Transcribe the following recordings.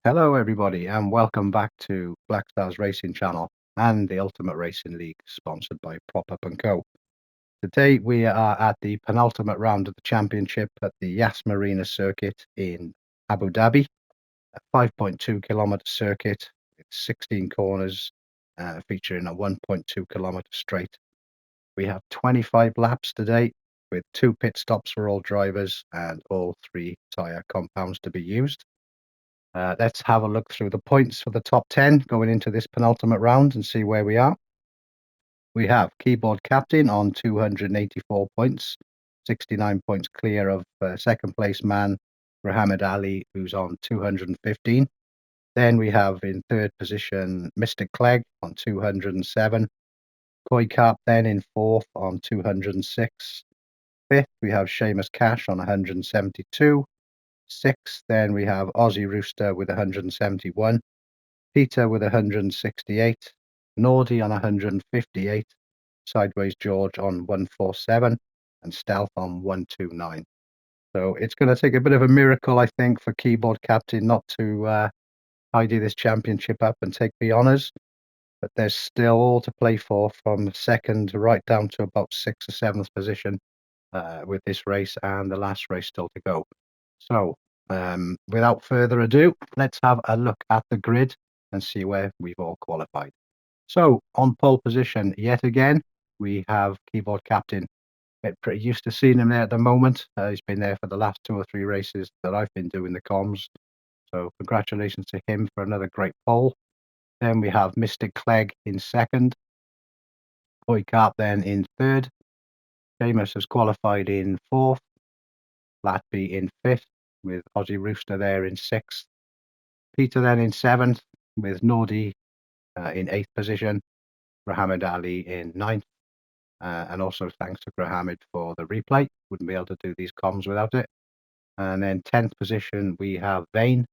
Hello, everybody, and welcome back to Black Stars Racing Channel and the Ultimate Racing League, sponsored by Prop Up & Co. Today, we are at the penultimate round of the championship at the Yas Marina circuit in Abu Dhabi, a 5.2-kilometer circuit with 16 corners, featuring a 1.2-kilometer straight. We have 25 laps today, with 2 pit stops for all drivers and all 3 tyre compounds to be used. Let's have a look through the points for the top 10 going into this penultimate round and see where we are. We have Keyboard Captain on 284 points, 69 points clear of second place man Muhammad Ali, who's on 215. Then we have in third position Mystic Clegg on 207. Koi Carp then in fourth on 206. Fifth, we have Seamus Cash on 172. Sixth, then we have Aussie Rooster with 171, Peter with 168, Nordy on 158, Sideways George on 147, and Stealth on 129. So it's going to take a bit of a miracle, I think, for Keyboard Captain not to tidy this championship up and take the honours. But there's still all to play for, from second right down to about 6th or 7th position with this race and the last race still to go. So without further ado, let's have a look at the grid and see where we've all qualified. So on pole position yet again, we have Keyboard Captain. Get pretty used to seeing him there at the moment. He's been there for the last 2 or 3 races that I've been doing the comms. So congratulations to him for another great pole. Then we have Mystic Clegg in second. Koi Carp then in third. Seamus has qualified in fourth. Latby in fifth, with Aussie Rooster there in sixth. Peter then in seventh, with Nordy in eighth position. Muhammad Ali in ninth. And also thanks to Muhammad for the replay. Wouldn't be able to do these comms without it. And then 10th position, we have Vane.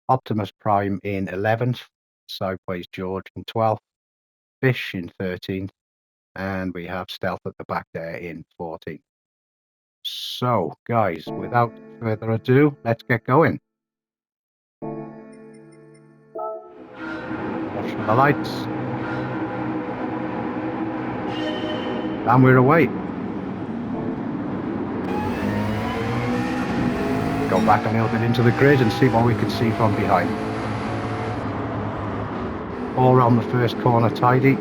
Optimus Prime in 11th. Sideways George in 12th. Fish in 13th. And we have Stealth at the back there in 14th. So, guys, without further ado, let's get going. Watch for the lights. And we're away. Go back a little bit into the grid and see what we can see from behind. All around the first corner tidy.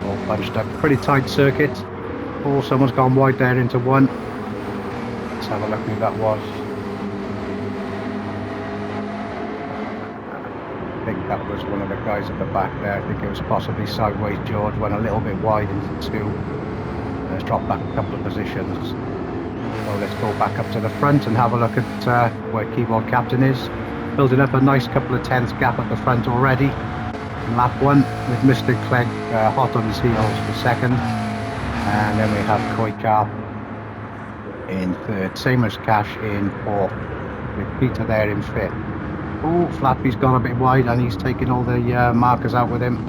All bunched up, pretty tight circuit. Oh, someone's gone wide there into one. Let's have a look who that was. I think that was one of the guys at the back there. I think it was possibly Sideways George, went a little bit wide into 2. Let's drop back a couple of positions. So let's go back up to the front and have a look at where Keyboard Captain is. Building up a nice couple of tenths gap at the front already. In lap 1 with Mystic Clegg hot on his heels for second. And then we have Koi Carp in third. Seamus Cash in fourth, with Peter there in fifth. Oh, Flappy's gone a bit wide and he's taking all the markers out with him.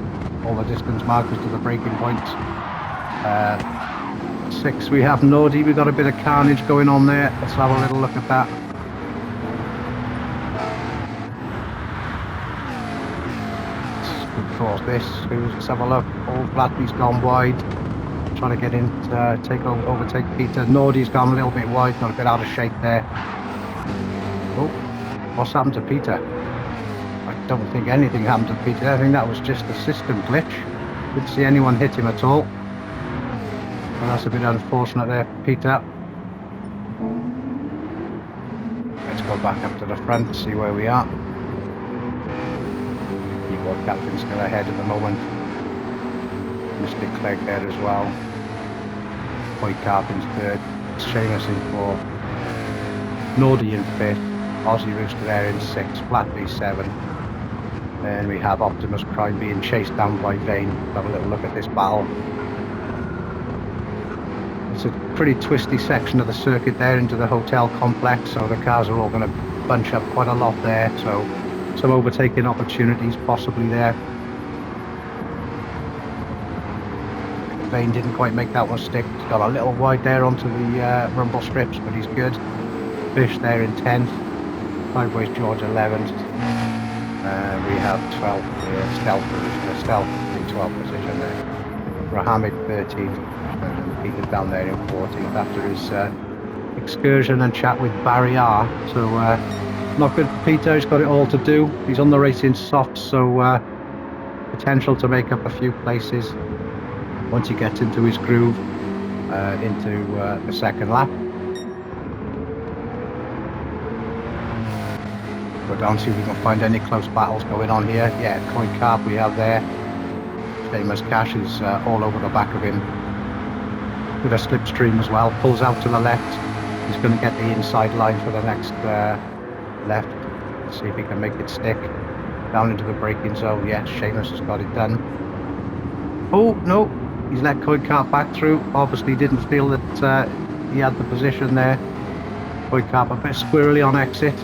All the distance markers to the braking points. 6 we have Nordy. We've got a bit of carnage going on there. Let's have a little look at that. Let's pause this. Let's have a look. Oh, Flappy's gone wide. Trying to get in to overtake Peter. Nordy's gone a little bit wide. Got a bit out of shape there. Oh, what's happened to Peter? I don't think anything happened to Peter. I think that was just a system glitch. Didn't see anyone hit him at all. Well, that's a bit unfortunate there, Peter. Let's go back up to the front and see where we are. Keyboard Captain's still ahead at the moment. Mystic Clegg there as well. Koi Carp in third. Seamus in fourth. Nordy in fifth. Aussie Rooster there in sixth. Flatby 7th. Then we have Optimus Prime being chased down by Vane. Have a little look at this battle. It's a pretty twisty section of the circuit there into the hotel complex, so the cars are all going to bunch up quite a lot there, so some overtaking opportunities possibly there. Vane didn't quite make that one stick. He's got a little wide there onto the rumble strips, but he's good. Fish there in 10th. Sideways George 11th. We have 12th, Stealth in 12th position there. Mohammed 13th, and Peter down there in 14th after his excursion and chat with Barry R. So not good for Peter, he's got it all to do. He's on the racing soft, so potential to make up a few places once he gets into his groove into the second lap. Go down, see if we can find any close battles going on here. Yeah, Coin Carp we have there. Famous Cash is all over the back of him with a slipstream as well. Pulls out to the left. He's going to get the inside line for the next left. See if he can make it stick down into the braking zone. Yeah, Seamus has got it done. Oh no, he's let Coin Carp back through. Obviously didn't feel that he had the position there. Coin Carp a bit squirrely on exit.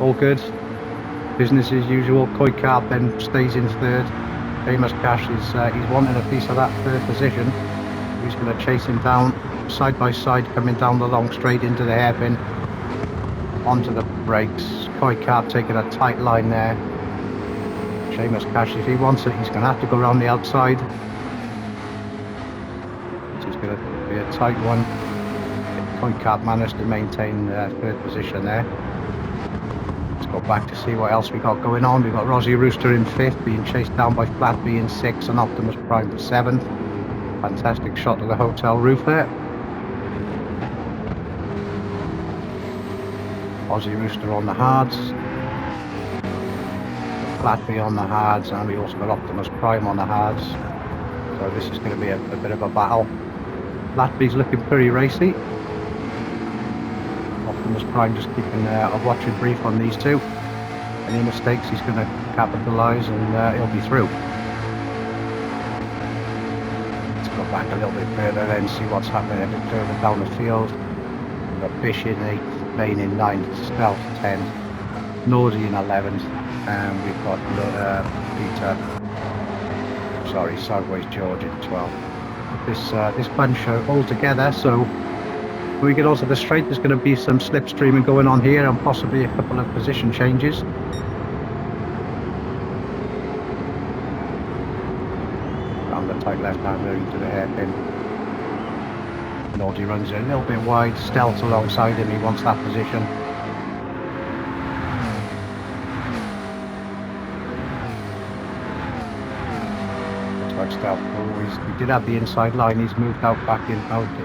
All good. Business as usual. Coin Carp then stays in third. Famous Cash is he's wanting a piece of that third position. He's going to chase him down side by side, coming down the long straight into the hairpin, onto the brakes. Coin Carp taking a tight line there. Famous Cash, if he wants it, he's going to have to go around the outside. This is going to be a tight one. Coin Carp managed to maintain third position there. Go back to see what else we got going on. We've got Rosie Rooster in 5th, being chased down by Flatby in 6th, and Optimus Prime in 7th. Fantastic shot of the hotel roof there. Aussie Rooster on the hards, Flatby on the hards, and we also got Optimus Prime on the hards. So this is going to be a bit of a battle. Flatby's looking pretty racy. Optimus Prime just keeping a watching brief on these two. Any mistakes he's going to capitalise, and he'll be through. Let's go back a little bit further then, see what's happening a bit further down the field. We've got Bish in 8th, Vane in 9th, Stealth 10th, Nordy in 11th, and we've got Sideways George in 12th. This bunch are all together, so when we get onto the straight, there's going to be some slipstreaming going on here and possibly a couple of position changes. Down the tight left-hander into the hairpin. Naughty runs it a little bit wide. Stealth alongside him, he wants that position. Looks like Stealth he did have the inside line. He's moved out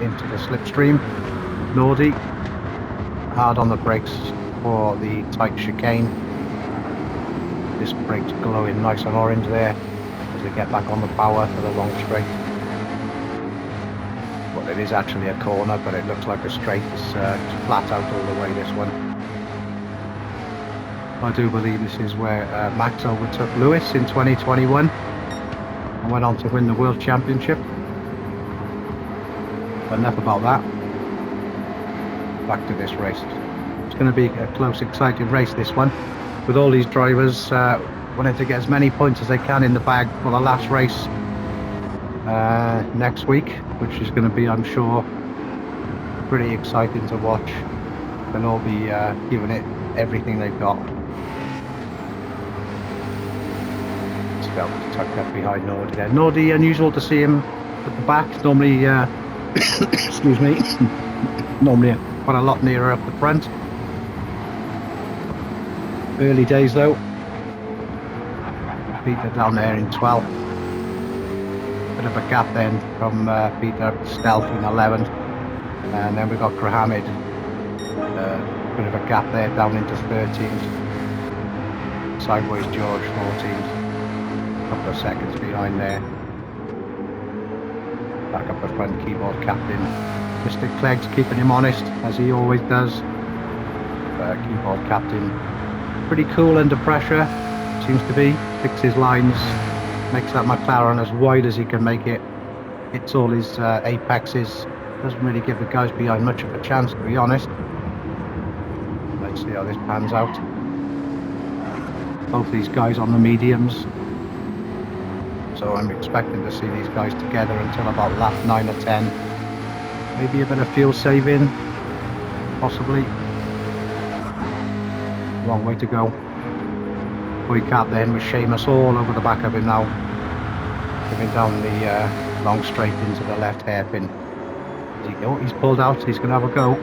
into the slipstream. Nordy, hard on the brakes for the tight chicane. This brake's glowing nice and orange there as they get back on the power for the long straight. Well, it is actually a corner, but it looks like a straight. It's flat out all the way, this one. I do believe this is where Max overtook Lewis in 2021 and went on to win the World Championship. But enough about that. Back to this race. It's going to be a close, exciting race, this one, with all these drivers wanting to get as many points as they can in the bag for the last race next week, which is going to be, I'm sure, pretty exciting to watch. They'll all be giving it everything they've got. Stealth tucked up behind Nordy there. Nordy, unusual to see him at the back. Normally, excuse me, normally quite a lot nearer up the front. Early days though. Peter down there in 12th. Bit of a gap then from Peter. Stealth in 11th. And then we've got Grahamid. Bit of a gap there down into 13th. Sideways George 14th. Couple of seconds behind there. Back up the front, Keyboard Captain Mr. Clegg's keeping him honest, as he always does. Keyboard Captain, pretty cool under pressure, seems to be. Picks his lines, makes that McLaren as wide as he can make it. Hits all his apexes. Doesn't really give the guys behind much of a chance, to be honest. Let's see how this pans out. Both these guys on the mediums. So I'm expecting to see these guys together until about lap 9 or 10. Maybe a bit of fuel saving, possibly. Long way to go. Cat then with Seamus all over the back of him now. Coming down the long straight into the left hairpin. He's pulled out, he's going to have a go.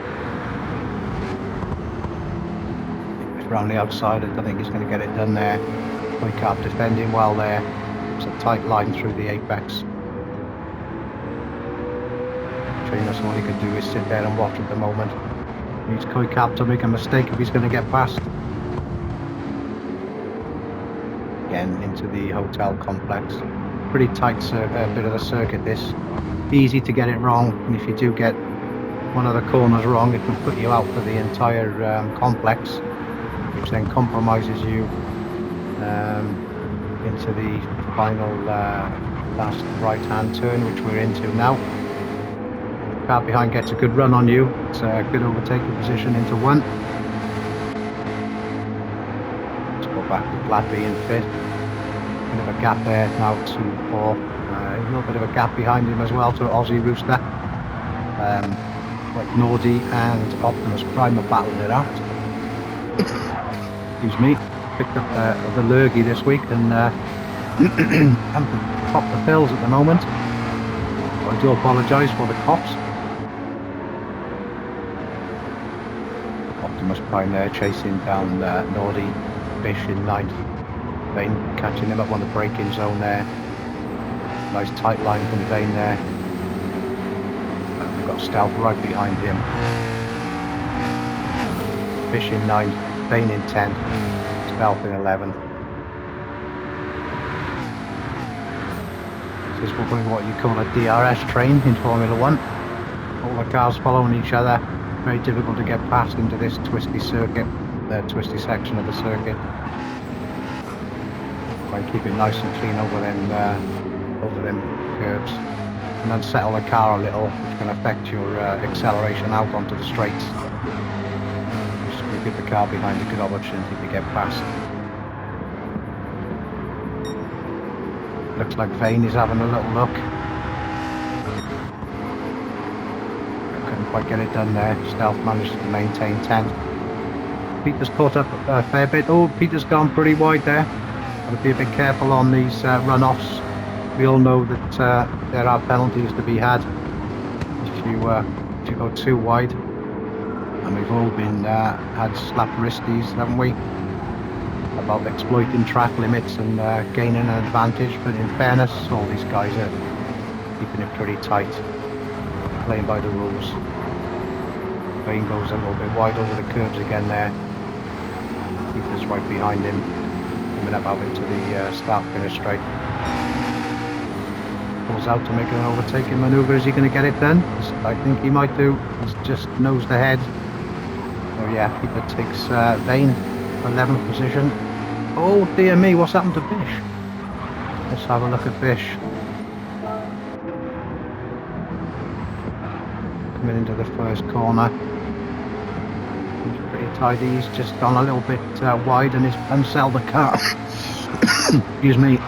Around the outside, I don't think he's going to get it done there. Cat defending well there. It's a tight line through the apex. Seamus, all he can do is sit there and watch at the moment. Needs Cat to make a mistake if he's going to get past. Again into the hotel complex. Pretty tight bit of the circuit this. Easy to get it wrong, and if you do get one of the corners wrong, it can put you out for the entire complex, which then compromises you into the final last right hand turn, which we're into now. The car behind gets a good run on you. It's a good overtaking position into 1. Let's go back to Gladby in 5th. Bit of a gap there now to 4. A little bit of a gap behind him as well to Aussie Rooster. Like Nordy and Optimus Prime are battling it out. Excuse me. Picked up the lurgy this week and having to pop the pills at the moment. I do apologise for the coughs. Optimus Prime there chasing down Nordy, Fish in 9th. Vane catching him up on the braking zone there. Nice tight line from Vane there. We've got Stealth right behind him. Fish in 9th, Vane in 10th, Stealth in 11th. This is probably what you call a DRS train in Formula 1. All the cars following each other. Very difficult to get past into this twisty circuit, the twisty section of the circuit. Try and keep it nice and clean over them curves, and then settle the car a little, which can affect your acceleration out onto the straights. Just going to give the car behind a good opportunity to get past. Looks like Vane is having a little look. Couldn't quite get it done there. Stealth managed to maintain 10th. Peter's caught up a fair bit. Oh, Peter's gone pretty wide there. Got to be a bit careful on these runoffs. We all know that there are penalties to be had if you go too wide, and we've all been had slap wristies, haven't we, about exploiting track limits and gaining an advantage. But in fairness, all these guys are keeping it pretty tight, playing by the rules. Vane goes a little bit wide over the curves again there. Peter's right behind him, coming up out into the start finish straight. Pulls out to make an overtaking manoeuvre. Is he going to get it done? I think he might do. He's just nosed ahead. Oh yeah, Peter takes Vane, 11th position. Oh dear me, what's happened to Bish? Let's have a look at Bish. Coming into the first corner. He's pretty tidy. He's just gone a little bit wide and he's unselled the car. Excuse me.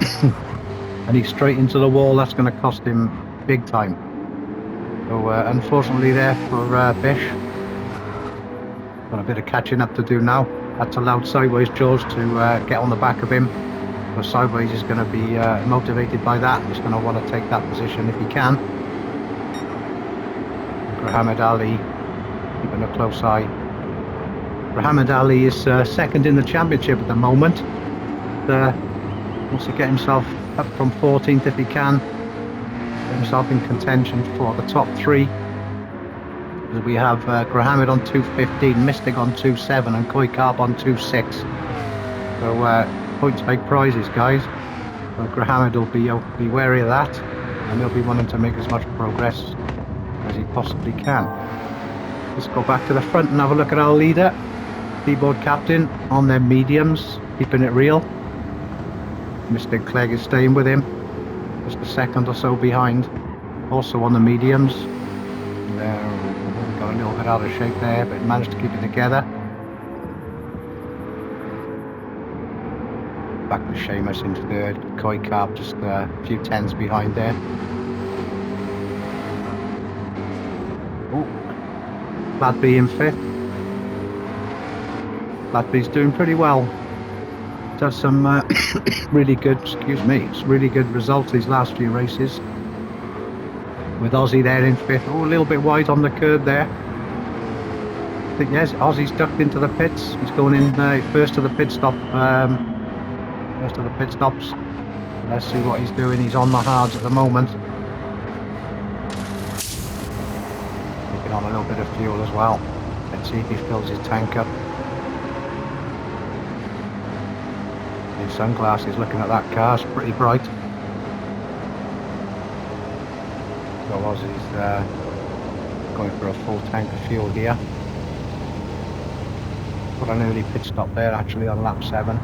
And he's straight into the wall. That's going to cost him big time. So unfortunately there for Bish. Got a bit of catching up to do now. That's allowed Sideways George to get on the back of him. So Sideways is going to be motivated by that. He's going to want to take that position if he can. Muhammad Ali keeping a close eye. Muhammad Ali is second in the championship at the moment. Wants to get himself up from 14th if he can. Get himself in contention for the top 3. We have Grahamid on 2.15, Mystic on 2.7 and Koi Carp on 2.6. So points make prizes, guys. So Grahamid will be wary of that, and he'll be wanting to make as much progress as he possibly can. Let's go back to the front and have a look at our leader, keyboard captain, on their mediums, keeping it real. Mr. Clegg is staying with him, just a second or so behind, also on the mediums. Got a little bit out of shape there, but managed to keep it together. back to Seamus in third. Koi Carp just a few tens behind there. Oh, Flatby in fifth. Flatby's doing pretty well. Does some really good, really good results these last few races. With Aussie there in fifth. Oh, a little bit wide on the curb there. I think yes, Aussie's ducked into the pits. He's going in first to the pit stop. First of the pit stops. Let's see what he's doing. He's on the hards at the moment. Taking on a little bit of fuel as well. Let's see if he fills his tank up. His sunglasses, looking at that car, it's pretty bright. So Aussie's going for a full tank of fuel here. Got an early pit stop there actually on lap 7.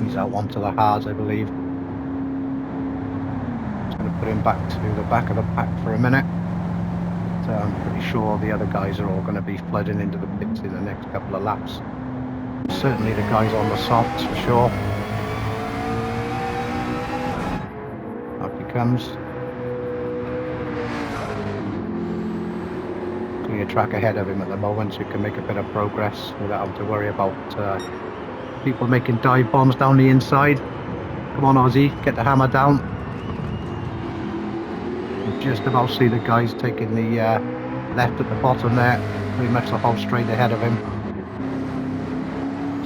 He's out onto the hards, I believe. Just going to put him back to the back of the pack for a minute. But I'm pretty sure the other guys are all going to be flooding into the pits in the next couple of laps. Certainly the guys on the softs for sure. Up he comes. Clear track ahead of him at the moment, so you can make a bit of progress without having to worry about people making dive bombs down the inside. Come on Aussie, get the hammer down. You just about see the guys taking the left at the bottom there, pretty much the whole straight ahead of him.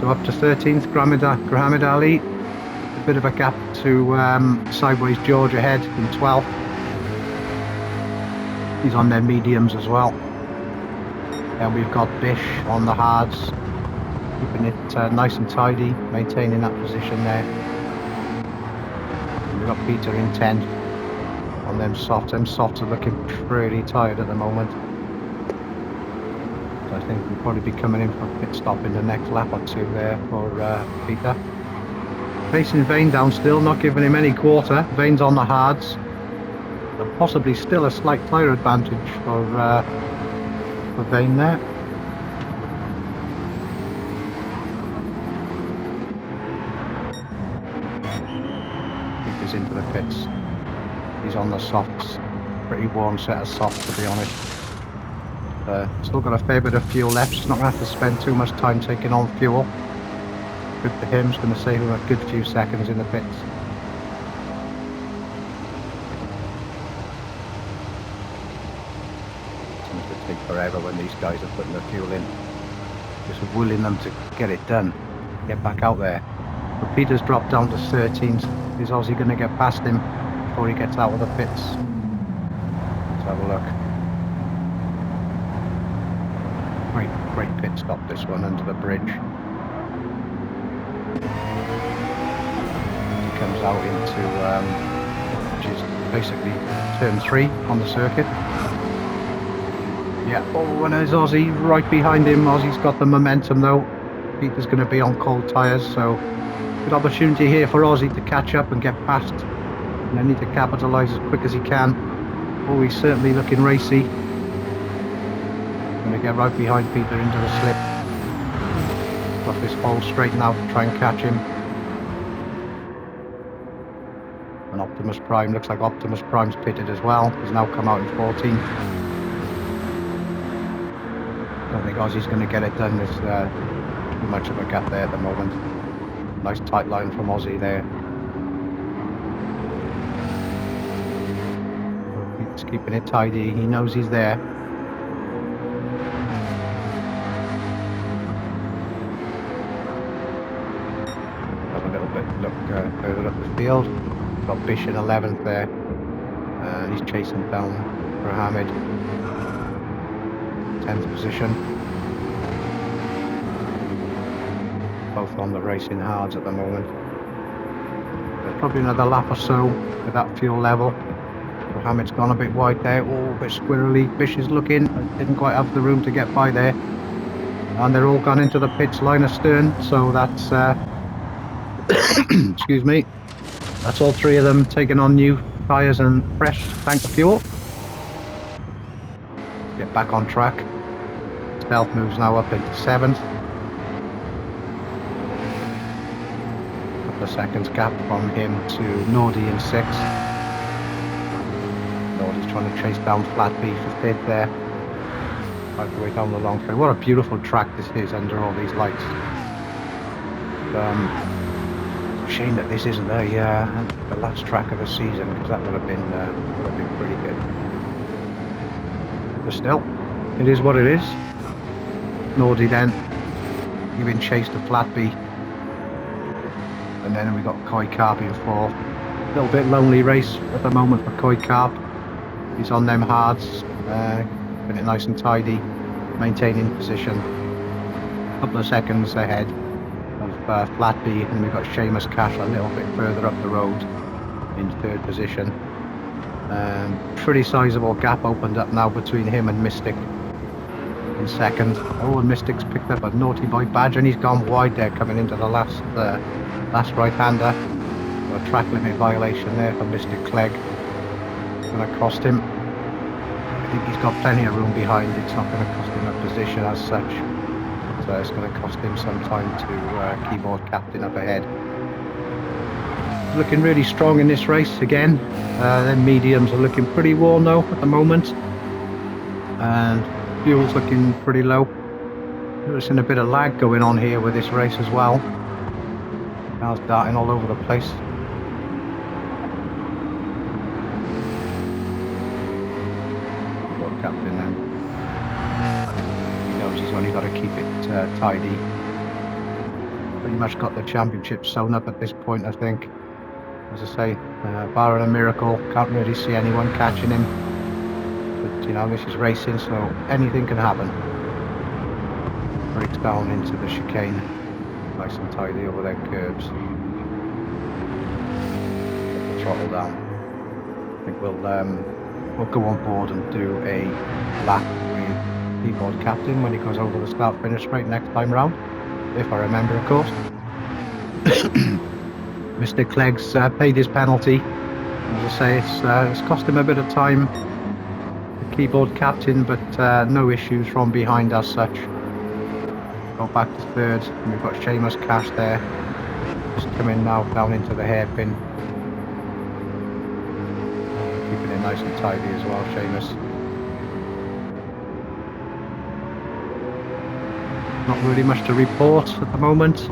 So up to 13th, Grahamid Ali. A bit of a gap to Sideways George ahead in 12th. He's on their mediums as well. And we've got Bish on the hards, keeping it nice and tidy, maintaining that position there. And we've got Peter in 10th on them softs. Them softs are looking pretty tired at the moment. So I think we'll probably be coming in for a pit stop in the next lap or two there for Peter. Facing Vane down still, not giving him any quarter. Vane's on the hards. But possibly still a slight tyre advantage for Vane there. Peter's into the pits. He's on the softs. Pretty warm set of softs, to be honest. Still got a fair bit of fuel left. He's not going to have to spend too much time taking on fuel. Good for him. It's going to save him a good few seconds in the pits. Seems to take forever when these guys are putting the fuel in. Just willing them to get it done. Get back out there. But Peter's dropped down to 13th. Is Aussie going to get past him before he gets out of the pits? Let's have a look. Great pit stop, this one, under the bridge. He comes out into, which is basically turn 3 on the circuit. Yeah, oh, and there's Aussie right behind him. Aussie's got the momentum though. Peter's going to be on cold tyres, so good opportunity here for Aussie to catch up and get past. And they need to capitalise as quick as he can. Oh, he's certainly looking racy. Going to get right behind Peter into the slip. Got this hole straightened out to try and catch him. And Optimus Prime, looks like Optimus Prime's pitted as well. He's now come out in 14th. Don't think Aussie's going to get it done. There's too much of a gap there at the moment. Nice tight line from Aussie there. He's keeping it tidy. He knows he's there. Further up the field. Got Bish in 11th there. He's chasing down Grahamid. 10th position. Both on the racing hards at the moment. There's probably another lap or so with that fuel level. Grahamid's gone a bit wide there. Oh, a bit squirrely. Bish is looking. Didn't quite have the room to get by there. And they're all gone into the pits line astern. So that's excuse me, that's all three of them taking on new tyres and fresh tank of fuel. Get back on track. Stealth moves now up into 7th. seconds gap from him to Nordy in 6th. Nordy's trying to chase down Flatby for 5th there. Right the way down the long straight. What a beautiful track this is under all these lights. Shame that this isn't the last track of the season, because that would have been pretty good. But still, it is what it is. Nordy then giving chase to Flatby, and then we got Koi Carp in 4th. A little bit lonely race at the moment for Koi Carp. He's on them hards, getting it nice and tidy, maintaining position. A couple of seconds ahead of Flatby, and we've got Seamus Cash a little bit further up the road in 3rd position. Pretty sizable gap opened up now between him and Mystic in 2nd. Oh, and Mystic's picked up a naughty boy badge, and he's gone wide there coming into the last right-hander. A track limit violation there for Mystic Clegg. Going to cost him. I think he's got plenty of room behind. It's not going to cost him a position as such. So it's going to cost him some time to keyboard captain up ahead. Looking really strong in this race again. Then mediums are looking pretty worn though at the moment, and fuel's looking pretty low. Noticing a bit of lag going on here with this race as well. Cars darting all over the place. Keyboard captain now. He knows he's only got to keep it tidy. Pretty much got the championship sewn up at this point, I think. As I say, barring a miracle, can't really see anyone catching him. But you know, this is racing, so anything can happen. Breaks down into the chicane, nice and tidy over their curbs. Put the throttle down. I think we'll go on board and do a lap with keyboard captain when he goes over the start-finish straight next time round, if I remember, of course. Mr. Clegg's paid his penalty. As I say, it's cost him a bit of time, the keyboard captain, but no issues from behind as such. Go back to 3rd, and we've got Seamus Cash there, just coming now down into the hairpin. Keeping it nice and tidy as well, Seamus. Not really much to report at the moment.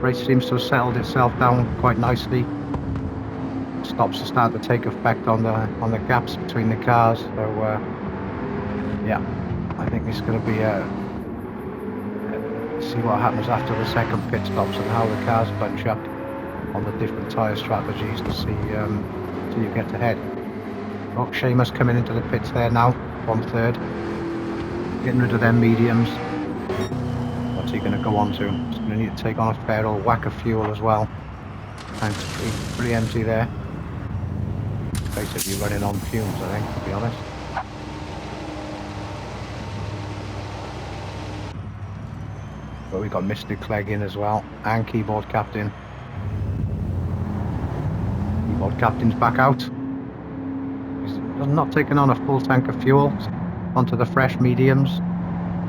Race seems to have settled itself down quite nicely. Stops are starting to take effect on the gaps between the cars. So yeah, I think this is going to be see what happens after the second pit stops and how the cars bunch up on the different tyre strategies to see who gets ahead. Oh, Seamus coming into the pits there now from 3rd, getting rid of them mediums. What's he going to go on to? He's going to need to take on a fair old whack of fuel as well. Tank's pretty empty there. Basically running on fumes, I think, to be honest. But we've got Mr. Clegg in as well, and keyboard captain. Keyboard captain's back out. He's not taking on a full tank of fuel onto the fresh mediums.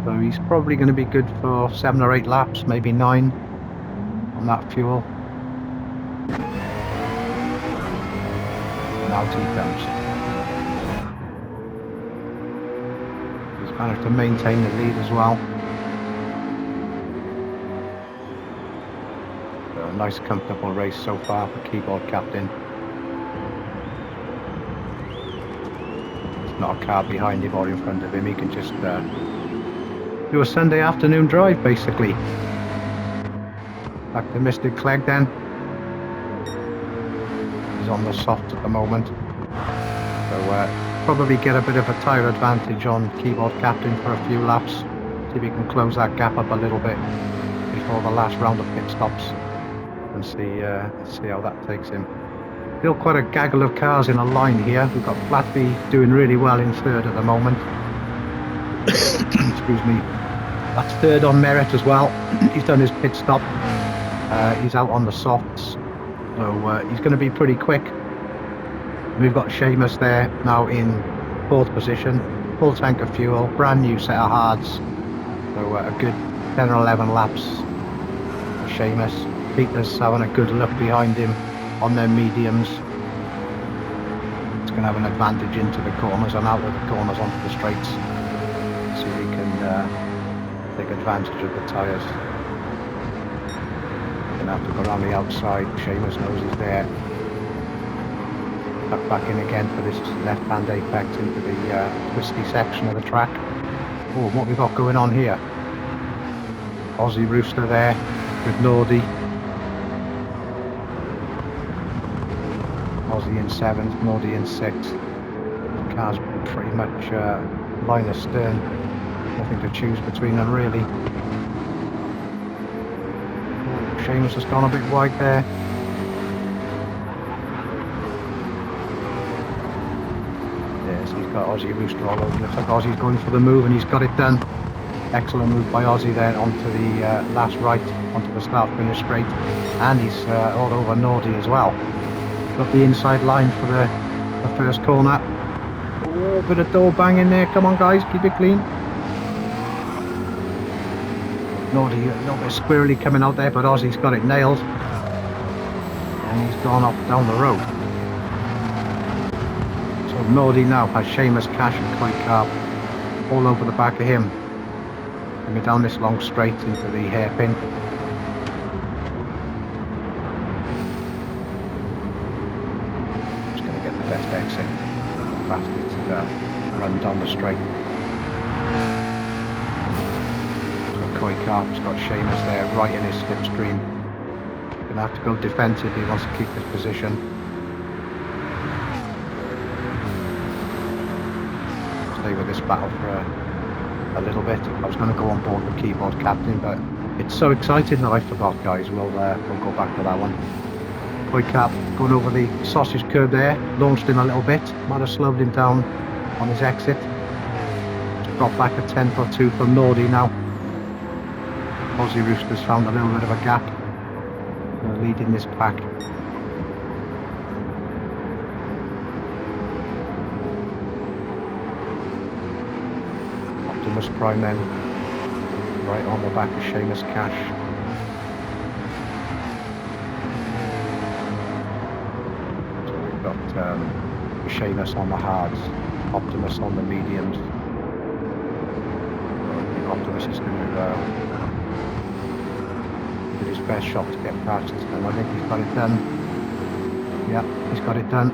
So he's probably going to be good for 7 or 8 laps, maybe 9 on that fuel. And out he comes. He's managed to maintain the lead as well. So a nice comfortable race so far for keyboard captain. There's not a car behind him or in front of him, he can just do a Sunday afternoon drive basically. Back to Mr. Clegg then. He's on the soft at the moment. So probably get a bit of a tyre advantage on keyboard captain for a few laps. See if he can close that gap up a little bit before the last round of pit stops. And see how that takes him. Still quite a gaggle of cars in a line here. We've got Flatby doing really well in 3rd at the moment. Excuse me. That's 3rd on merit as well. He's done his pit stop. He's out on the softs, so he's going to be pretty quick. We've got Seamus there now in 4th position, full tank of fuel, brand new set of hards. So a good 10 or 11 laps for Seamus. Peter's having a good look behind him on their mediums. It's going to have an advantage into the corners and out of the corners onto the straights. So he can take advantage of the tyres. Going to have to go around the outside. Seamus knows he's there. Back in again for this left-hand apex into the twisty section of the track. Oh, what we've got going on here. Aussie Rooster there with Nordy. Aussie in 7th, Nordy in 6th. The car's pretty much line of stern. Nothing to choose between them really. Oh, Seamus has gone a bit wide there. Yes, he's got Aussie Rooster all over. Looks like Aussie's going for the move and he's got it done. Excellent move by Aussie there onto the last right, onto the start finish straight. And he's all over Nordy as well. Got the inside line for the first corner. Oh, bit of door bang in there. Come on guys, keep it clean. Nordy a little bit squirrely coming out there, but Aussie's got it nailed. And he's gone off down the road. So Nordy now has Seamus, Cash and Koi Carb all over the back of him. Coming down this long straight into the hairpin. Just going to get the best exit. Fast it's run down the straight. So Koi Carb's got Seamus there right in his slipstream. Going to have to go defensive. He wants to keep this position. Stay with this battle for a little bit. I was going to go on board the keyboard captain, but it's so exciting that I forgot, guys. We'll go back to that one. Koi Cap going over the sausage curb there, launched him a little bit, might have slowed him down on his exit. Just got back a tenth or two from Nordy now. Aussie Rooster's found a little bit of a gap, leading this pack. Optimus Prime then, right on the back of Seamus Cash. So we've got Seamus on the hards, Optimus on the mediums. I think Optimus is going to give his best shot to get past, and I think he's got it done. Yeah, he's got it done.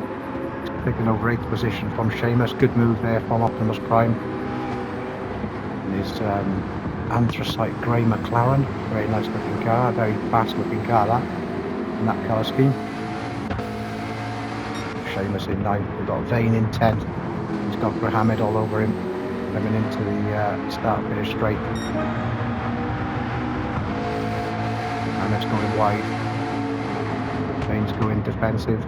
Taking over 8th position from Seamus. Good move there from Optimus Prime. His anthracite grey McLaren, very nice looking car, very fast looking car that, in that colour scheme. Seamus in 9th, we've got Vane in 10th, he's got Grahamid all over him, coming into the start finish straight. And it's going wide, Vane's going defensive.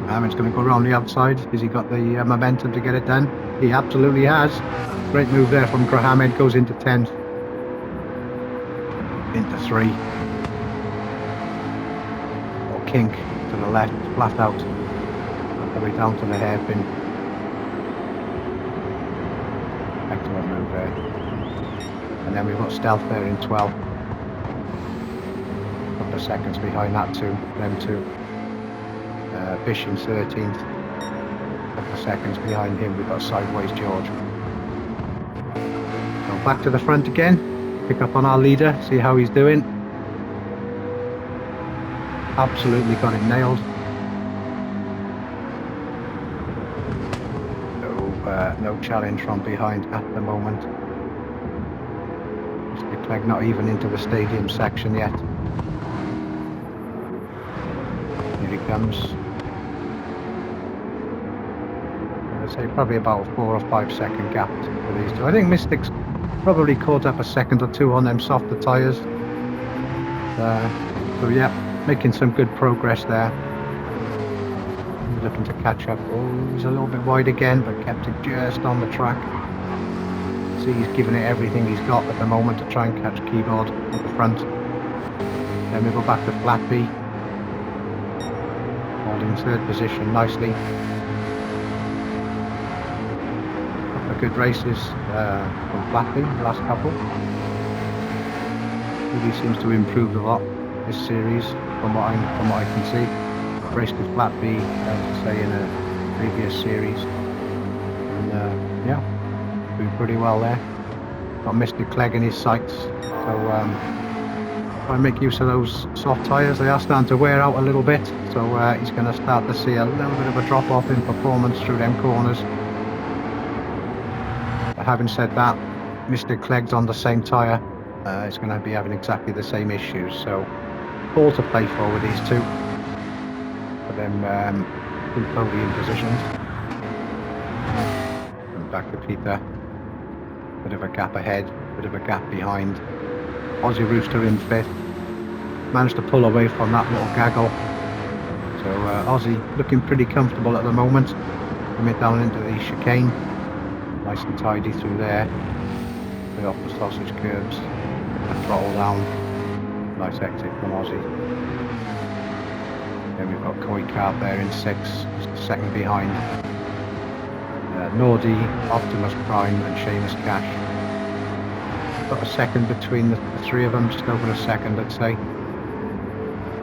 Grahamid's going to go around the outside. Has he got the momentum to get it done? He absolutely has. Great move there from Grahamid, goes into 10th. Into 3. Or kink to the left, flat out. All the way down to the hairpin. Excellent move there. And then we've got Stealth there in 12th. A couple of seconds behind that too, them two. Bish in 13th. A couple of seconds behind him we've got Sideways George. So back to the front again, pick up on our leader, see how he's doing. Absolutely got it nailed. No challenge from behind at the moment. Mr. Clegg not even into the stadium section yet. Here he comes. I'd say probably about a 4 or 5 second gap for these two. I think Mystic's probably caught up a second or two on them softer tyres. So yeah, making some good progress there. He's looking to catch up. Oh, he's a little bit wide again, but kept it just on the track. See, he's giving it everything he's got at the moment to try and catch Keyboard at the front. Then we go back to Flatby. Holding 3rd position nicely. Couple of good races from Flatby, the last couple. Really seems to improve a lot this series from what I can see. Raced with flat B, as I say, in a previous series, and yeah, doing pretty well there. Got Mr. Clegg in his sights, so try and make use of those soft tyres. They are starting to wear out a little bit, so he's going to start to see a little bit of a drop off in performance through them corners. But having said that, Mr. Clegg's on the same tyre. It's going to be having exactly the same issues, so all to play for with these two. For them in podium positions. And back to Peter. Bit of a gap ahead, bit of a gap behind. Aussie Rooster in 5th. Managed to pull away from that little gaggle. So Aussie looking pretty comfortable at the moment. Commit down into the chicane. Nice and tidy through there. Way off the sausage curbs. Throttle down. Nice exit from Aussie. Then we've got Koi Carp there in 6th, just a second behind. Nordy, Optimus Prime and Seamus Cash. Got a second between the three of them, just over a second I'd say.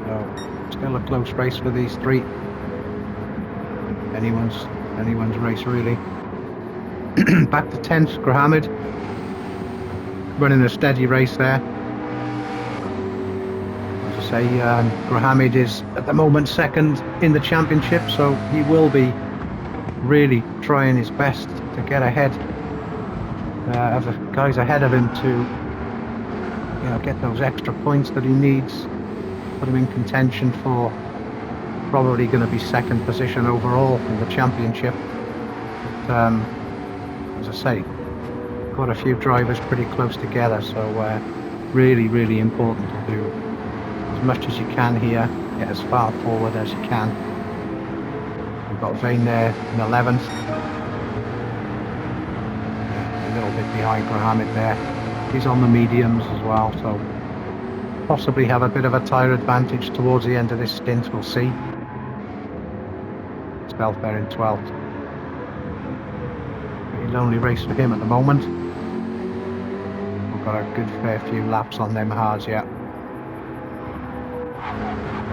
So, still a close race for these three. Anyone's race really. Back to 10th, Grahamid. Running a steady race there. Say Grahamid is at the moment second in the championship, so he will be really trying his best to get ahead of the guys ahead of him to get those extra points that he needs, put him in contention for probably going to be second position overall in the championship. But, as I say, got a few drivers pretty close together, so really important to do as much as you can here, get as far forward as you can. We've got Vane there in 11th, a little bit behind Grahamid there. He's on the mediums as well, so possibly have a bit of a tyre advantage towards the end of this stint, we'll see. Stealth there in 12th. Pretty lonely race for him at the moment. We've got a good fair few laps on them hards yet.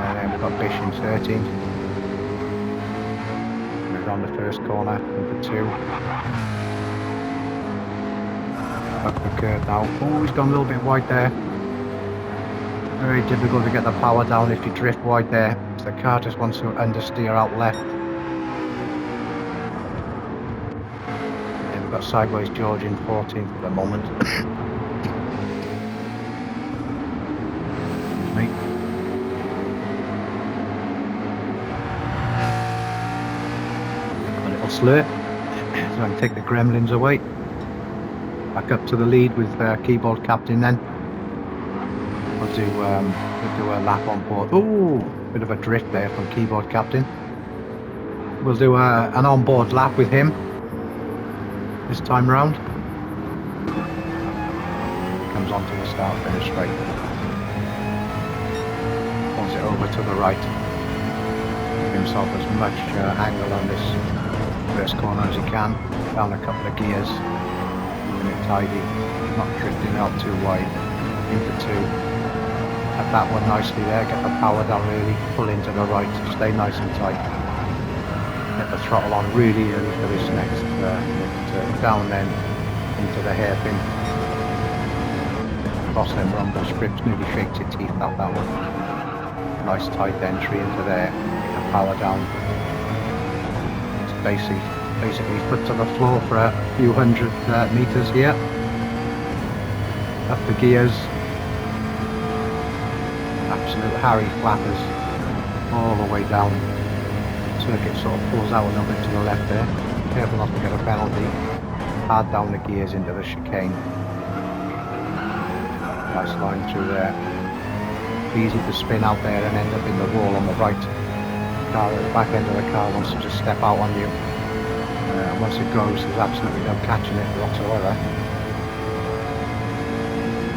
And then we've got Bish in 13th. We're on the first corner, number 2. Up the curve now. Oh, he's gone a little bit wide there. Very difficult to get the power down if you drift wide there. So the car just wants to understeer out left. And we've got Sideways George in 14th at the moment. Excuse me. Slur, so I can take the gremlins away. Back up to the lead with keyboard captain then. We'll do a lap on board. Oh, bit of a drift there from keyboard captain. We'll do an onboard lap with him this time round. Comes onto the start finish straight. Pulls it over to the right. Give himself as much angle on this first corner as he can, down a couple of gears, keeping it tidy, not drifting out too wide, into 2, at that one nicely there, get the power down really, pull into the right, stay nice and tight, get the throttle on really early for this next down then, into the hairpin, across them rumble strips, nearly shakes your teeth out that one, nice tight entry into there, get the power down. Basically foot to the floor for a few hundred meters here. Up the gears. Absolute Harry flappers all the way down. Circuit sort of pulls out a little bit to the left there. Careful not to get a penalty. Hard down the gears into the chicane. Nice line through there. Easy to spin out there and end up in the wall on the right. Car at the back end of the car wants to just step out on you. And once it goes, there's absolutely no catching it whatsoever.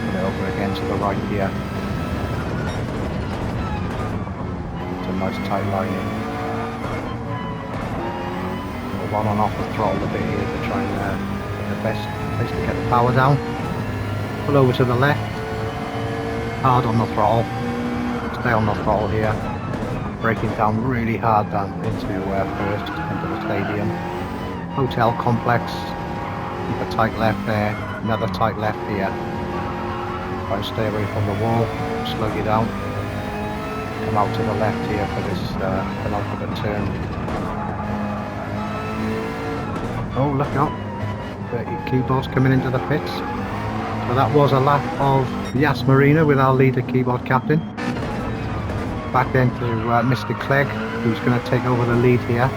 Put it over again to the right here. It's a nice tight line in. We'll on and off the throttle a bit here to try and get the best place to get the power down. Pull over to the left. hard on the throttle. Stay on the throttle here. Braking down really hard down into first, into the stadium. Hotel complex. Keep a tight left there. Another tight left here. Try and stay away from the wall. Slow you down. Come out to the left here for this penultimate turn. Oh, look out. The keyboard's coming into the pits. So that was a lap of Yas Marina with our leader keyboard captain. Back then to Mr. Clegg, who's going to take over the lead here.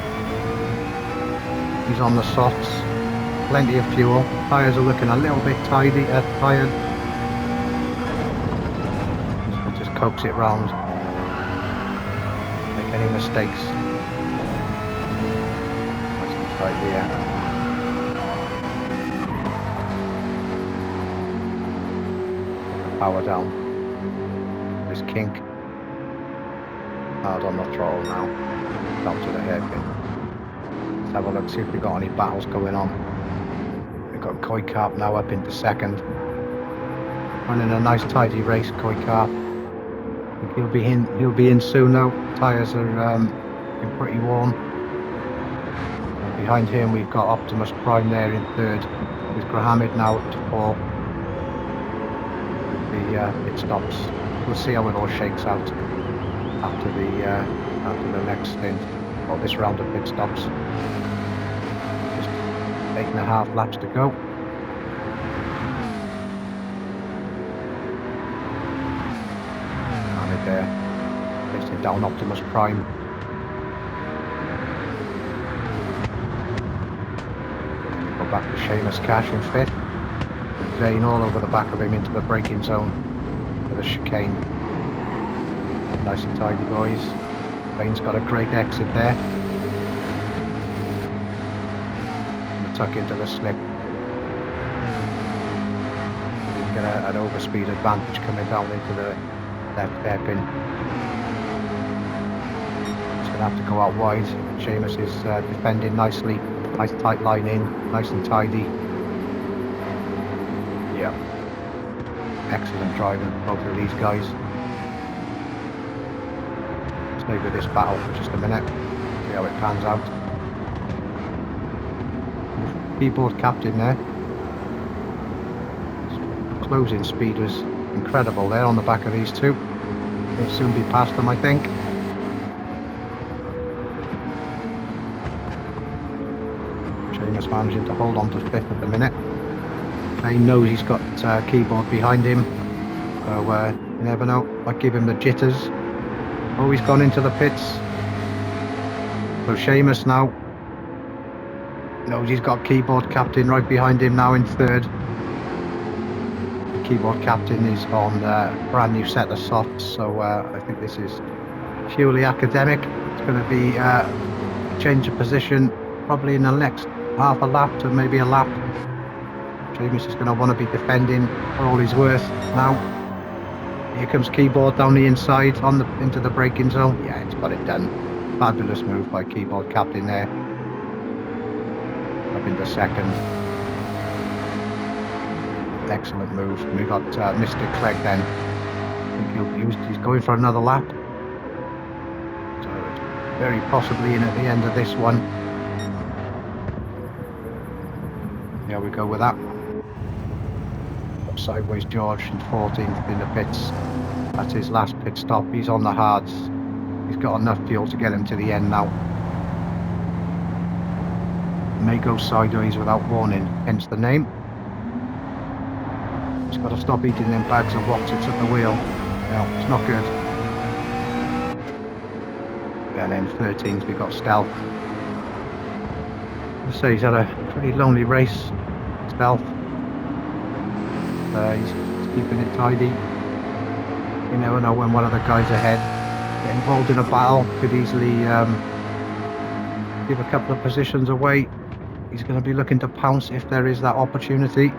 He's on the softs. Plenty of fuel. Tyres are looking a little bit tired. Just coax it round. Make any mistakes. Nice and tight here. Power down. This kink. Hard on the throttle now. Down to the hairpin. Let's have a look, see if we've got any battles going on. We've got Koi Carp now up into second. Running a nice tidy race, Koi Carp. He'll be in soon though. Tyres are been pretty warm. And behind him we've got Optimus Prime there in third. With Grahamid now up to fourth. The pit stops. We'll see how it all shakes out after the next stint, or this round of pit stops. Just 8.5 laps to go. And there, facing down Optimus Prime. And we go back to Seamus Cash in fifth. Vane all over the back of him into the braking zone for the chicane. Nice and tidy, boys. Vane's got a great exit there. And tuck into the slip. Didn't get an overspeed advantage coming down into the left hairpin. He's going to have to go out wide. Seamus is defending nicely. Nice tight line in, nice and tidy. Yeah. Excellent driving, both of these guys. Stay with this battle for just a minute, see how it pans out. Keyboard captain there. Closing speed was incredible there on the back of these two. He'll soon be past them, I think. Seamus managing to hold on to fifth at the minute. He knows he's got keyboard behind him, so you never know, might give him the jitters. Oh, he's gone into the pits. So Seamus now knows he's got keyboard captain right behind him now in third. The keyboard captain is on a brand new set of softs, so I think this is purely academic. It's going to be a change of position probably in the next half a lap to maybe a lap. Seamus is going to want to be defending for all he's worth now. Here comes keyboard down the inside into the braking zone. Yeah, it's got it done. Fabulous move by keyboard captain there. Up into second. Excellent move. We got Mr. Clegg then. I think he's going for another lap. So it's very possibly in at the end of this one. There we go with that. Sideways George in 14th in the pits. That's his last pit stop. He's on the hards. He's got enough fuel to get him to the end now. May go sideways without warning, hence the name. He's got to stop eating them bags of Wotsits at the wheel. No, it's not good. And then 13th we got Stealth. Let's say he's had a pretty lonely race. Stealth. He's keeping it tidy. You never know when one of the guys ahead get involved in a battle, could easily give a couple of positions away. He's going to be looking to pounce if there is that opportunity.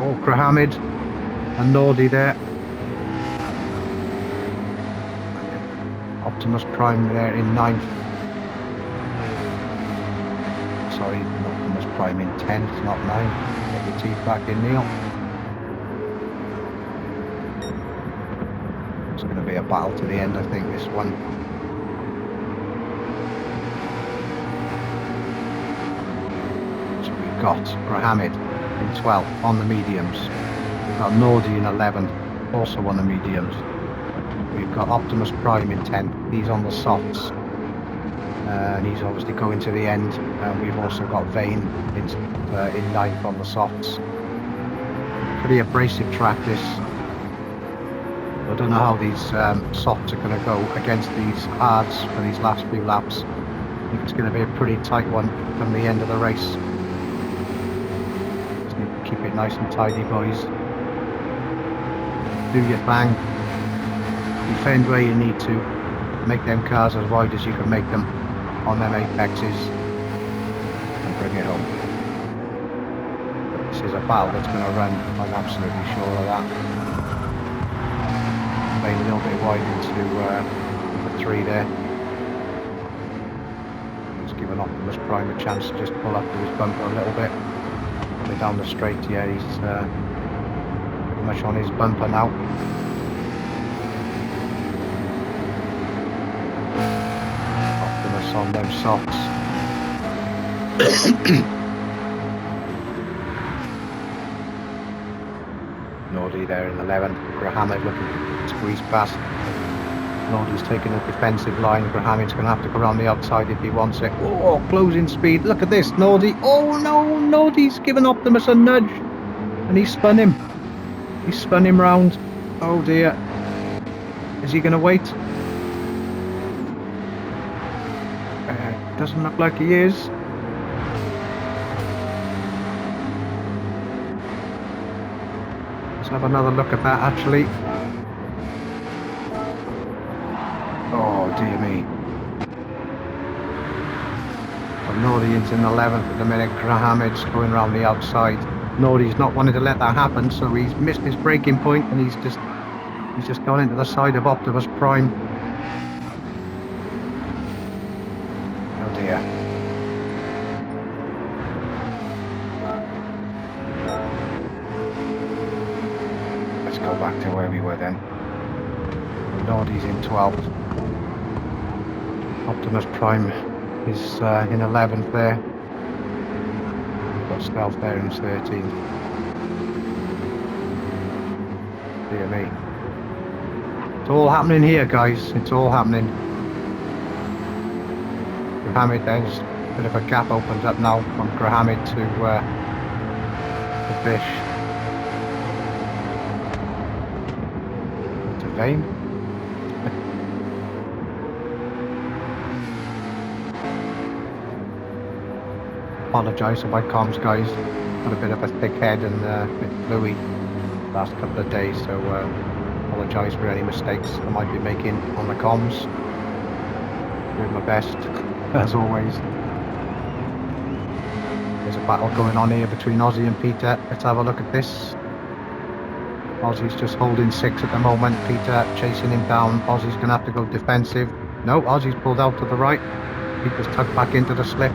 Oh, Grahamid and Nordy there. Optimus Prime there in 9th. Sorry, Optimus Prime in 10th, not 9th. Get your teeth back in, Neil. battle to the end, I think, this one. So we've got Mohammed in 12th on the mediums. We've got Nordi in 11th, also on the mediums. We've got Optimus Prime in 10th, he's on the softs. And he's obviously going to the end. And we've also got Vane in 9th on the softs. Pretty abrasive track this. I don't know how these softs are going to go against these hards for these last few laps. I think it's going to be a pretty tight one from the end of the race. Just need to keep it nice and tidy, boys. Do your thing. Defend where you need to. Make them cars as wide as you can make them on them apexes. And bring it home. But this is a battle that's going to run. I'm absolutely sure of that. Made a little bit wide into the 3 there. Just giving Optimus Prime a chance to just pull up to his bumper a little bit. Coming down the straight, yeah, he's pretty much on his bumper now. Optimus on them softs. Nordi there in 11th. Mohammed looking to squeeze past. Nordi's taking a defensive line. Mohammed's going to have to go around the outside if he wants it. Oh, closing speed. Look at this, Nordi. Oh no, Nordi's given Optimus a nudge. And he spun him. He spun him round. Oh dear. Is he going to wait? Doesn't look like he is. Let's have another look at that actually. Oh dear me. Well, Nordi's in 11th at the minute. Mohammed's going around the outside. Nordi's not wanting to let that happen, so he's missed his braking point and he's just gone into the side of Optimus Prime. Oh dear. Let's go back to where we were then. Nordi's in 12th. Optimus Prime is in 11th there. We've got Stealth there in 13th. Dear me. It's all happening here, guys. It's all happening. Mohammed, there's a bit of a gap opens up now from Mohammed to Fish. To Vane. Apologise for my comms, guys. Got a bit of a thick head and a bit fluey last couple of days, so apologise for any mistakes I might be making on the comms. Doing my best, as always. There's a battle going on here between Ozzy and Peter. Let's have a look at this. Ozzy's just holding 6 at the moment. Peter chasing him down. Ozzy's going to have to go defensive. No, Ozzy's pulled out to the right. Peter's tucked back into the slip.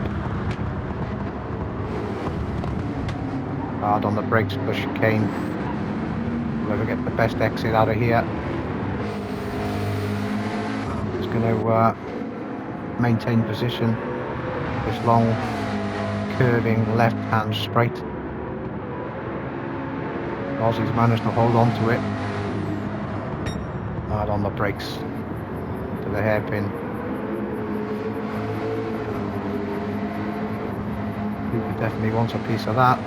Hard on the brakes for the chicane. Whoever get the best exit out of here. Just going to maintain position. This long curving left hand straight. Ozzy's managed to hold on to it. Hard on the brakes to the hairpin. He definitely wants a piece of that.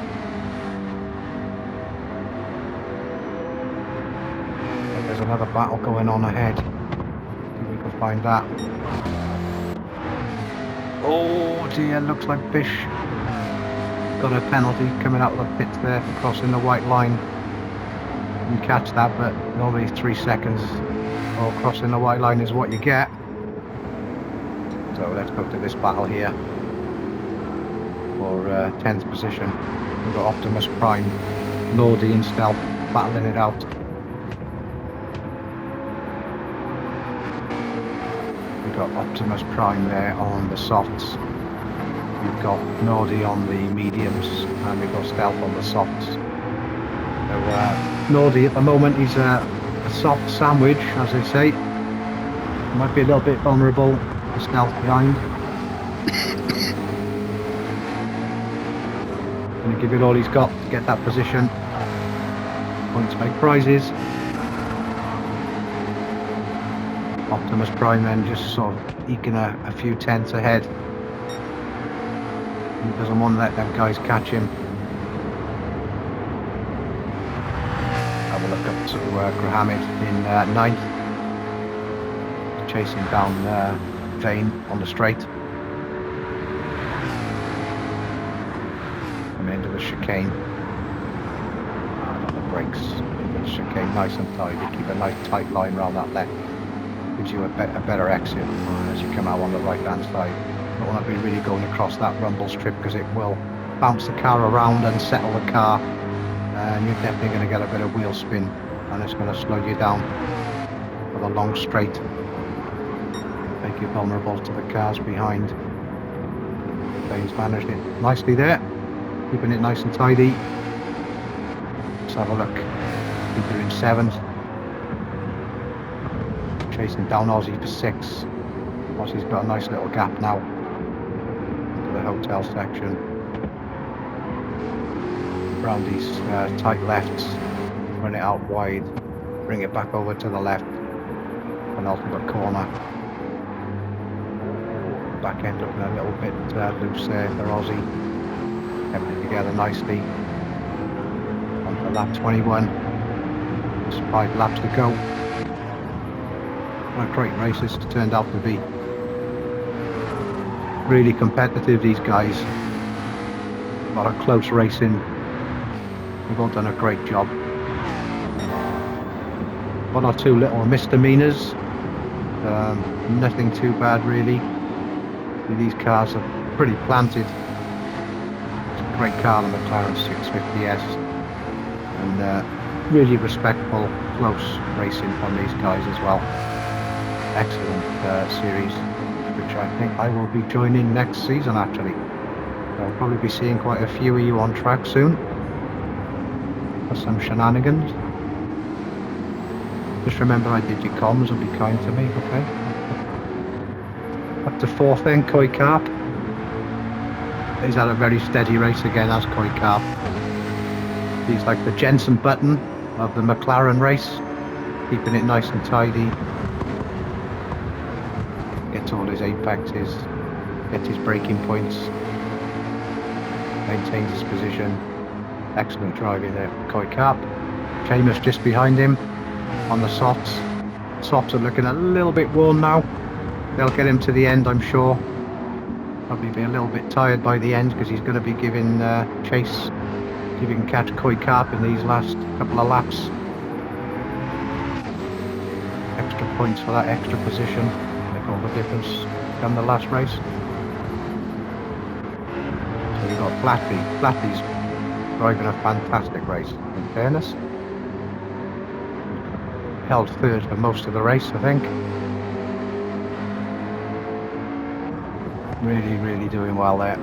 There's another battle going on ahead. See if we can find that. Oh dear, looks like Bish got a penalty coming out of the pits there for crossing the white line. Didn't catch that, but normally 3 seconds or crossing the white line is what you get. So let's go to this battle here for 10th position. We've got Optimus Prime, Lordy and Stealth battling it out. We've got Optimus Prime there on the softs. We've got Nordi on the mediums, and we've got Stealth on the softs. So Nordi at the moment, he's a soft sandwich, as they say. Might be a little bit vulnerable to stealth behind. Gonna give it all he's got to get that position. Points make prizes. Optimus Prime then just sort of eking a few tenths ahead. He doesn't want to let them guys catch him. Have a look up to Grahamid in 9th. Chasing down Vane on the straight. Come into the chicane. And on the brakes. Into the chicane nice and tight. You keep a nice tight line around that left. Gives you a better exit as you come out on the right hand side. Don't want to be really going across that rumble strip because it will bounce the car around and settle the car, and you're definitely going to get a bit of wheel spin and it's going to slow you down for the long straight, make you vulnerable to the cars behind. Bane's managed it nicely there, keeping it nice and tidy. Let's have a look. Peter in 7th. Chasing down Aussie for 6. Aussie's got a nice little gap now into the hotel section. Round these tight lefts, run it out wide, bring it back over to the left, penultimate corner. Back end looking a little bit loose there for Aussie. Kept it together nicely. On to lap 21. Just 5 laps to go. What a great race this has turned out to be. Really competitive, these guys. A lot of close racing. They've all done a great job. 1 or 2 little misdemeanors. Nothing too bad really. These cars are pretty planted. It's a great car, the McLaren 650S. And really respectful, close racing from these guys as well. Excellent series, which I think I will be joining next season actually. I'll probably be seeing quite a few of you on track soon for some shenanigans. Just remember I did your comms and be kind to me, okay? Up to 4th then, Koi Carp. He's had a very steady race again as Koi Carp. He's like the Jensen Button of the McLaren race, keeping it nice and tidy. Gets all his apexes, gets his braking points, maintains his position. Excellent driving there for Koi Carp. Seamus just behind him on the softs. Softs are looking a little bit worn now. They'll get him to the end, I'm sure. Probably be a little bit tired by the end because he's going to be giving chase. See if he can catch Koi Carp in these last couple of laps. Extra points for that extra position. All the difference come the last race. So we've got Flatby. Flatby's driving a fantastic race, in fairness. Held 3rd for most of the race, I think. Really doing well there.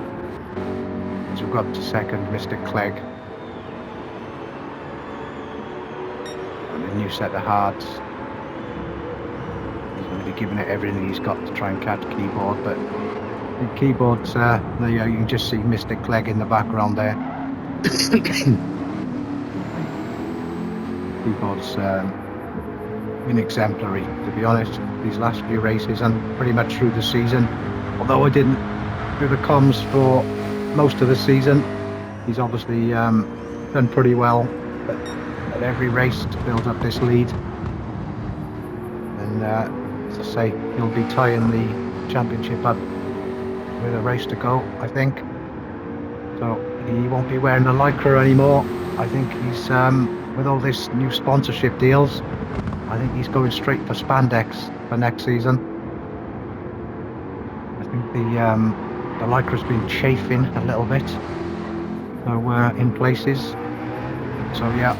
So we've got to 2nd, Mr. Clegg. And a new set of hards. Be giving it everything he's got to try and catch Keyboard, but the Keyboard's there you go, you can just see Mr. Clegg in the background there. Keyboard's been exemplary, to be honest, these last few races and pretty much through the season. Although I didn't do the comms for most of the season, he's obviously done pretty well at every race to build up this lead. And as I say, he'll be tying the championship up with a race to go, I think. So he won't be wearing the Lycra anymore. I think he's, with all this new sponsorship deals, I think he's going straight for spandex for next season. I think the Lycra's been chafing a little bit, so in places. So yeah,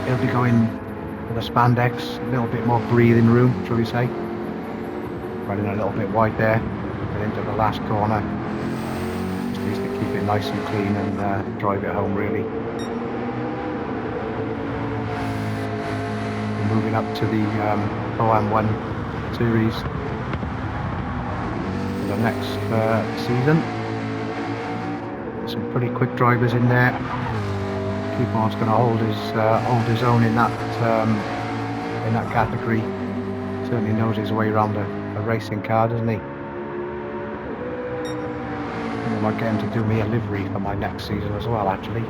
he'll be going for the spandex, a little bit more breathing room, shall we say. Running a little bit wide there, get into the last corner. Just needs to keep it nice and clean and drive it home really. Moving up to the OM1 series for the next season. Some pretty quick drivers in there. Keyboard's going to hold his own in that category. Certainly knows his way around a racing car, doesn't he? I might get him to do me a livery for my next season as well, actually.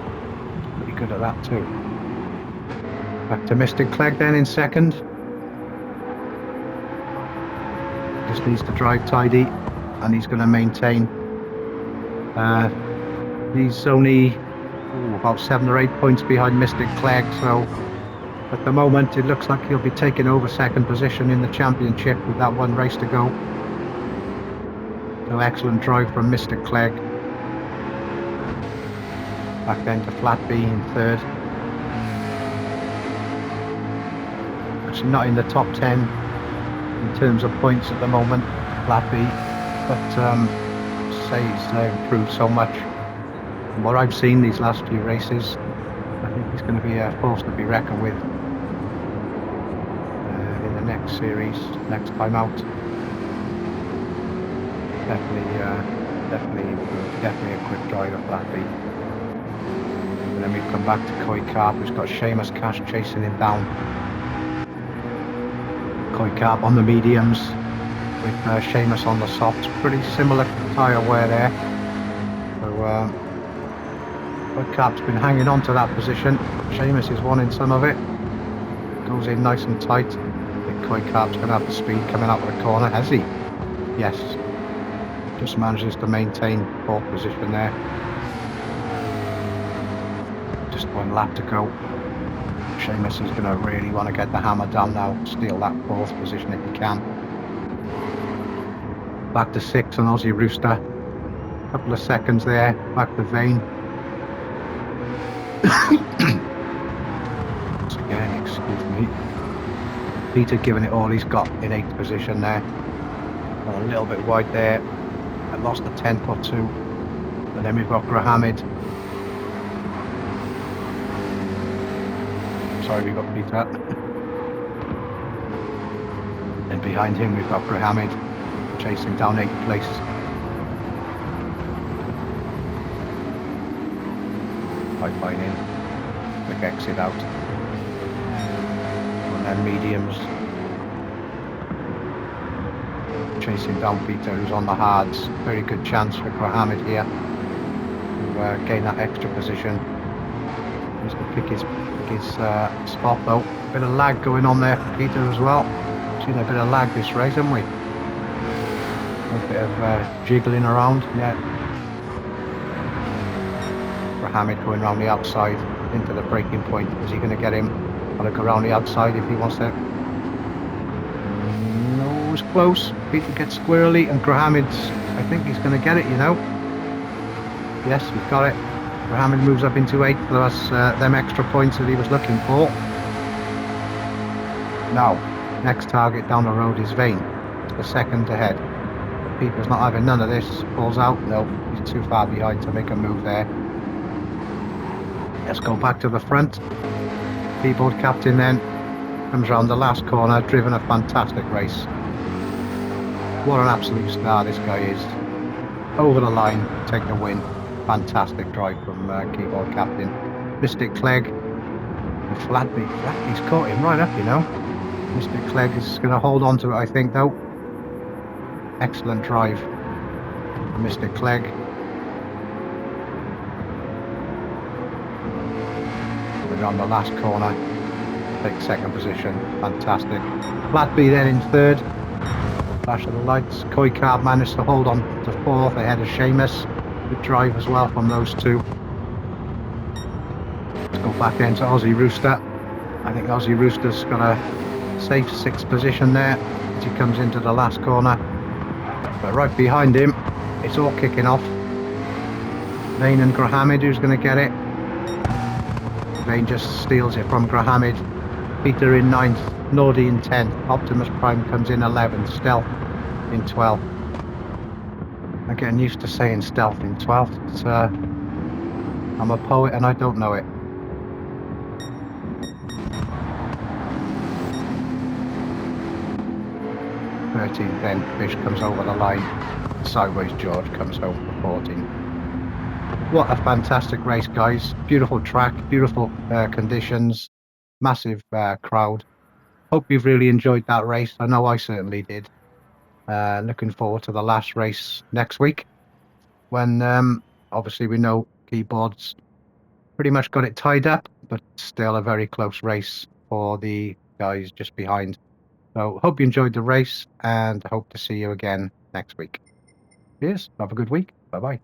Pretty good at that too. Back to Mr. Clegg then in second. Just needs to drive tidy, and he's going to maintain. He's only about 7 or 8 points behind Mr. Clegg, so at the moment it looks like he'll be taking over second position in the championship with that one race to go. So excellent drive from Mr. Clegg. Back then to Flatby in third. Actually not in the top 10 in terms of points at the moment, Flatby, but say he's improved so much. From what I've seen these last few races, I think he's going to be a force to be reckoned with in the next series, next time out. Definitely a quick drive at Flatby. And then we've come back to Coy Carp, who's got Seamus Cash chasing him down. Coy Carp on the mediums with Seamus on the softs. Pretty similar tyre wear there. So Coy Carp's been hanging on to that position. Seamus is wanting some of it. Goes in nice and tight. I think Coy Carp's going to have the speed coming out of the corner. Has he? Yes. Just manages to maintain fourth position there. Just one lap to go. Seamus is going to really want to get the hammer down now, steal that fourth position if he can. Back to 6 on Aussie Rooster. Couple of seconds there, back to Vane. Once again, excuse me. Peter giving it all he's got in 8th position there. Got a little bit wide there. I lost a 10th or 2. And then we've got Grahamid. Sorry, we've got Peter. And behind him we've got Grahamid chasing down 8th place. Pipeline in, quick exit out. And then mediums. Chasing down Peter, who's on the hards. Very good chance for Grahamid here to gain that extra position. He's going to pick his spot though. A bit of lag going on there for Peter as well. Seen a bit of lag this race, haven't we? A bit of jiggling around, yeah. Grahamid going around the outside into the braking point. Is he going to get him? Got to go around the outside if he wants to. No, it's close. Peter gets squirrely, and Grahamid, I think he's going to get it, you know. Yes, he's got it. Grahamid moves up into 8th. That's them extra points that he was looking for. Now, next target down the road is Vane. The second ahead. But Peter's not having none of this. Falls out. No, he's too far behind to make a move there. Let's go back to the front. Keyboard captain then comes around the last corner, driven a fantastic race. What an absolute star this guy is. Over the line, take the win. Fantastic drive from keyboard captain. Mr. Clegg and Flatby. Flatby's caught him right up, you know. Mr. Clegg is going to hold on to it, I think, though. Excellent drive from Mr. Clegg. We're on the last corner. Take second position. Fantastic. Flatby then in third. Flash of the lights. Coy Carp managed to hold on to 4th ahead of Seamus. Good drive as well from those two. Let's go back then to Aussie Rooster. I think Aussie Rooster's got a safe 6th position there as he comes into the last corner. But right behind him, it's all kicking off. Vane and Grahamid, who's going to get it? Vane just steals it from Grahamid. Peter in 9th, Nordy in 10th, Optimus Prime comes in 11th, Stealth in 12th. I'm getting used to saying Stealth in 12th. It's, I'm a poet and I don't know it. 13th then Fish comes over the line. Sideways George comes home for 14th. What a fantastic race, guys. Beautiful track, beautiful conditions, massive crowd. Hope you've really enjoyed that race. I know I certainly did. Looking forward to the last race next week, when obviously we know Keyboard's pretty much got it tied up, but still a very close race for the guys just behind. So hope you enjoyed the race and hope to see you again next week. Cheers. Have a good week. Bye bye.